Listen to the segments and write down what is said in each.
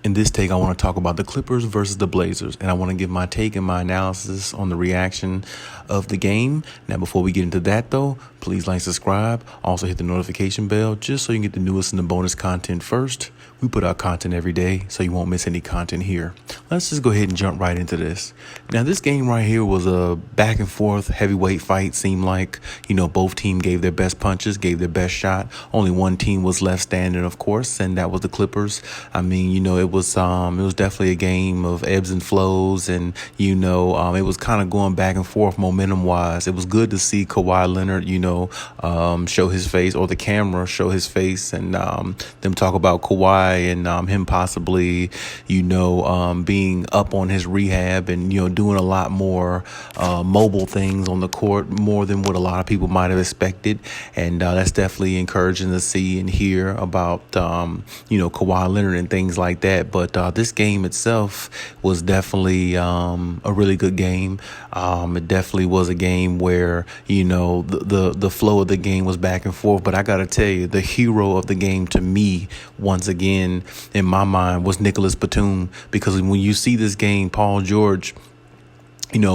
In this take, I want to talk about the Clippers versus the Blazers, and I want to give my take and my analysis on the reaction of the game. Now, before we get into that, though, please like, subscribe. Also, hit the notification bell just so you can get the newest and the bonus content first. We put out content every day, so you won't miss any content here. Let's just go ahead and jump right into this. Now, this game right here was a back and forth heavyweight fight. Seemed like, both teams gave their best punches, gave their best shot. Only one team was left standing, of course, and that was the Clippers. I mean, it was definitely a game of ebbs and flows, and it was kind of going back and forth momentum wise. It was good to see Kawhi Leonard, show his face, or the camera show his face, and them talk about Kawhi and him possibly, being up on his rehab and doing a lot more mobile things on the court, more than what a lot of people might have expected, and that's definitely encouraging to see and hear about Kawhi Leonard and things like that. But this game itself was definitely a really good game. It definitely was a game where, the flow of the game was back and forth. But I got to tell you, the hero of the game to me, once again, in my mind, was Nicolas Batum. Because when you see this game, Paul George,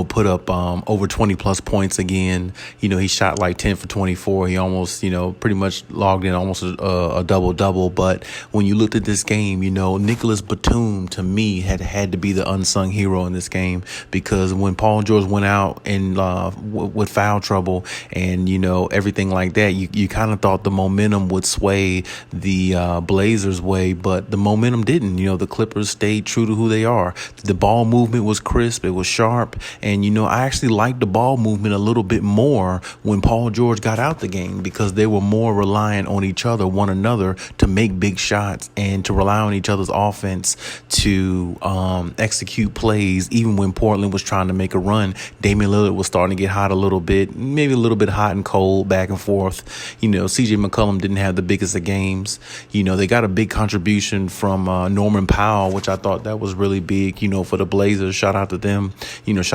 put up over 20 plus points again. He shot like 10 for 24. He almost, pretty much logged in almost a double-double. But when you looked at this game, Nicolas Batum, to me, had to be the unsung hero in this game. Because when Paul George went out and with foul trouble and, everything like that, you kind of thought the momentum would sway the Blazers' way. But the momentum didn't. The Clippers stayed true to who they are. The ball movement was crisp. It was sharp. And, I actually liked the ball movement a little bit more when Paul George got out the game, because they were more reliant on each other, one another, to make big shots and to rely on each other's offense to execute plays. Even when Portland was trying to make a run, Damian Lillard was starting to get hot a little bit, maybe a little bit hot and cold, back and forth. CJ McCollum didn't have the biggest of games. They got a big contribution from Norman Powell, which I thought that was really big, for the Blazers. Shout out to them.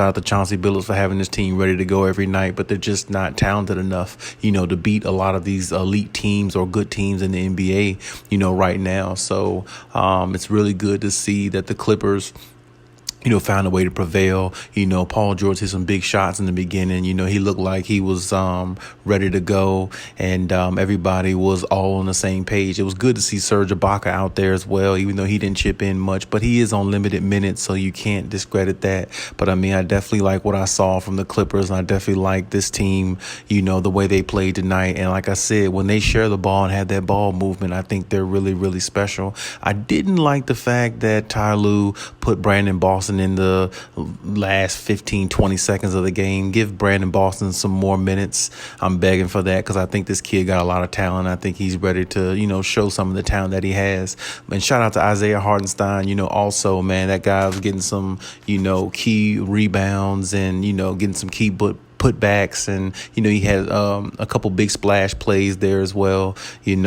Shout out to Chauncey Billups for having this team ready to go every night, but they're just not talented enough, to beat a lot of these elite teams or good teams in the NBA, right now. So it's really good to see that the Clippers found a way to prevail. Paul George hit some big shots in the beginning. He looked like he was ready to go, and everybody was all on the same page. It was good to see Serge Ibaka out there as well, even though he didn't chip in much, but he is on limited minutes, so you can't discredit that. But I mean, I definitely like what I saw from the Clippers, and I definitely like this team, the way they played tonight. And like I said, when they share the ball and have that ball movement, I think they're really, really special. I didn't like the fact that Ty Lue put Brandon Boston in the last 15-20 seconds of the game. Give Brandon Boston some more minutes. I'm begging for that, because I think this kid got a lot of talent. I think he's ready to show some of the talent that he has. And shout out to Isaiah Hartenstein. Also, man, that guy was getting some key rebounds and getting some key putbacks, and he had a couple big splash plays there as well, and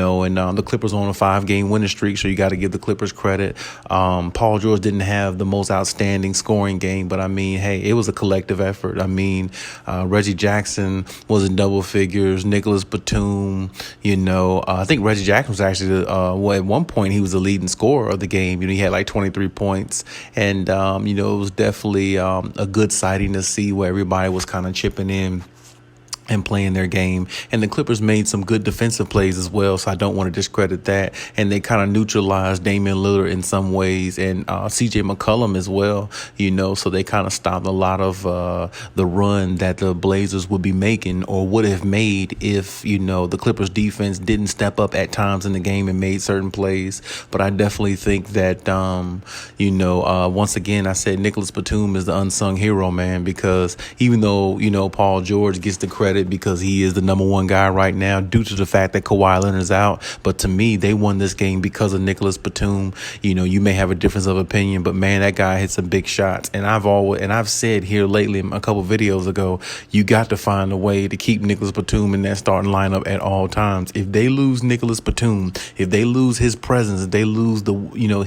the Clippers on a 5-game winning streak, so you got to give the Clippers credit. Paul George didn't have the most outstanding scoring game, but I mean, hey, it was a collective effort. I mean, Reggie Jackson was in double figures. Nicolas Batum, I think Reggie Jackson was actually at one point he was the leading scorer of the game. He had like 23 points, and it was definitely a good sighting to see where everybody was kind of chipping in and playing their game. And the Clippers made some good defensive plays as well, so I don't want to discredit that. And they kind of neutralized Damian Lillard in some ways, and CJ McCollum as well, so they kind of stopped a lot of the run that the Blazers would be making, or would have made, if the Clippers defense didn't step up at times in the game and made certain plays. But I definitely think that once again, I said Nicolas Batum is the unsung hero, man, because even though Paul George gets the credit because he is the number one guy right now due to the fact that Kawhi Leonard's out, but to me, they won this game because of Nicolas Batum. You may have a difference of opinion, but man, that guy hit some big shots. And I've said here lately, a couple videos ago, you got to find a way to keep Nicolas Batum in that starting lineup at all times. If they lose Nicolas Batum, if they lose his presence, if they lose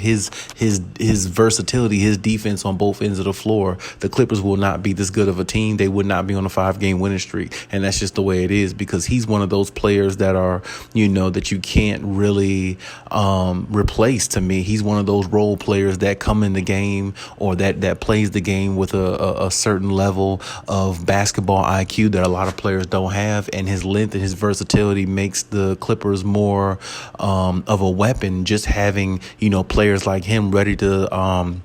his versatility, his defense on both ends of the floor, the Clippers will not be this good of a team. They would not be on a 5-game winning streak. And that's just the way it is, because he's one of those players that are, you know, that you can't really replace. To me, he's one of those role players that come in the game, or that plays the game with a certain level of basketball IQ that a lot of players don't have. And his length and his versatility makes the Clippers more of a weapon, just having, you know, players like him ready to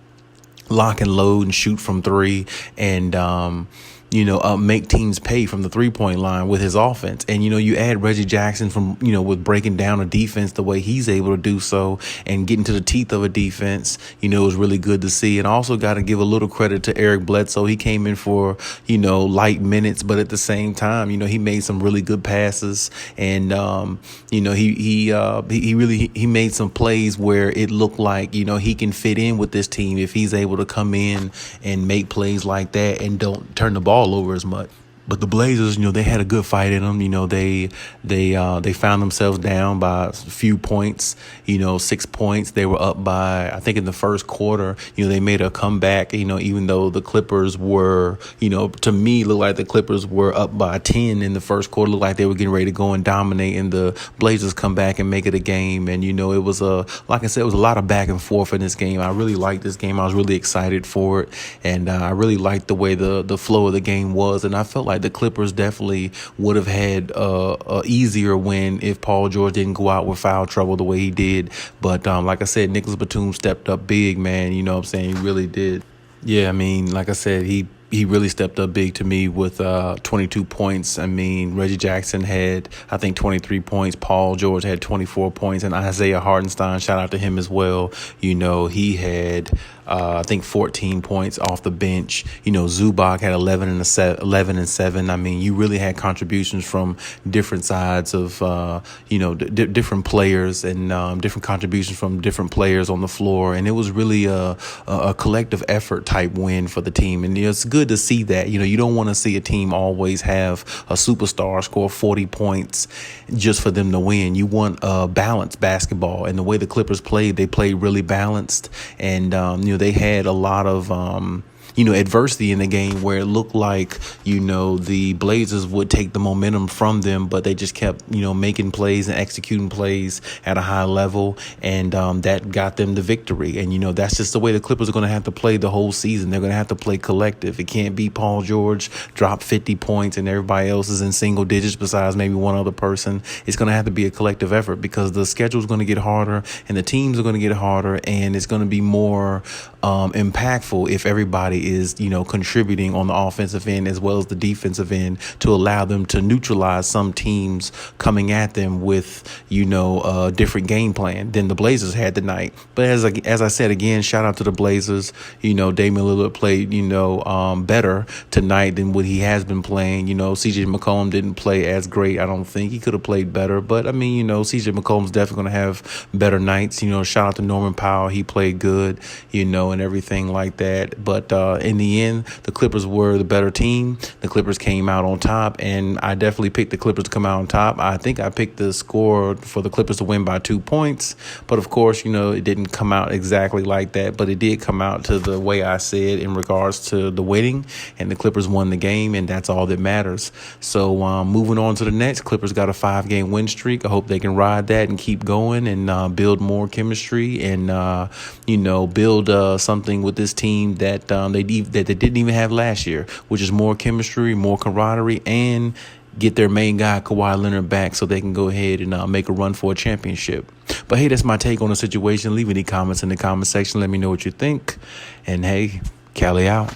lock and load and shoot from three, and make teams pay from the 3-point line with his offense. And, you know, you add Reggie Jackson from, you know, with breaking down a defense the way he's able to do so and getting to the teeth of a defense, you know, it was really good to see. And also got to give a little credit to Eric Bledsoe. He came in for, you know, light minutes, but at the same time, you know, he made some really good passes. And, he made some plays where it looked like, you know, he can fit in with this team if he's able to come in and make plays like that and don't turn the ball over as much. But the Blazers, you know, they had a good fight in them. You know, they found themselves down by a few points, you know, 6 points. They were up by, I think in the first quarter, you know, they made a comeback, you know, even though the Clippers were, you know, to me, looked like the Clippers were up by 10 in the first quarter, looked like they were getting ready to go and dominate, and the Blazers come back and make it a game. And, you know, it was like I said, it was a lot of back and forth in this game. I really liked this game. I was really excited for it. And I really liked the way the flow of the game was. And I felt like the Clippers definitely would have had a easier win if Paul George didn't go out with foul trouble the way he did. But like I said, Nicolas Batum stepped up big, man. You know what I'm saying? He really did. Yeah, I mean, like I said, he really stepped up big to me with 22 points. I mean, Reggie Jackson had, I think, 23 points. Paul George had 24 points. And Isaiah Hartenstein, shout out to him as well. You know, he had, I think, 14 points off the bench. You know, Zubac had 11 and 7. I mean, you really had contributions from different sides of, different players, and different contributions from different players on the floor. And it was really a collective effort type win for the team. And it's good to see that. You know, you don't want to see a team always have a superstar score 40 points just for them to win. You want balanced basketball. And the way the Clippers played, they played really balanced. And, they had a lot of adversity in the game where it looked like, you know, the Blazers would take the momentum from them, but they just kept, you know, making plays and executing plays at a high level, and that got them the victory. And, you know, that's just the way the Clippers are going to have to play the whole season. They're going to have to play collective. It can't be Paul George drop 50 points and everybody else is in single digits besides maybe one other person. It's going to have to be a collective effort, because the schedule is going to get harder and the teams are going to get harder, and it's going to be more impactful if everybody is, you know, contributing on the offensive end as well as the defensive end to allow them to neutralize some teams coming at them with, you know, a different game plan than the Blazers had tonight. But as I said, again, shout out to the Blazers. You know, Damian Lillard played, you know, better tonight than what he has been playing. You know, CJ McCollum didn't play as great. I don't think he could have played better. But, I mean, you know, CJ McCollum's definitely going to have better nights. You know, shout out to Norman Powell. He played good, you know, and everything like that. But in the end, the Clippers were the better team. The Clippers came out on top, and I definitely picked the Clippers to come out on top. I think I picked the score for the Clippers to win by 2 points. But, of course, you know, it didn't come out exactly like that. But it did come out to the way I said in regards to the winning, and the Clippers won the game, and that's all that matters. So moving on to the next, Clippers got a 5-game win streak. I hope they can ride that and keep going and build more chemistry and, build something with this team that they didn't even have last year, which is more chemistry, more camaraderie, and get their main guy, Kawhi Leonard, back so they can go ahead and make a run for a championship. But, hey, that's my take on the situation. Leave any comments in the comment section. Let me know what you think. And, hey, Cali out.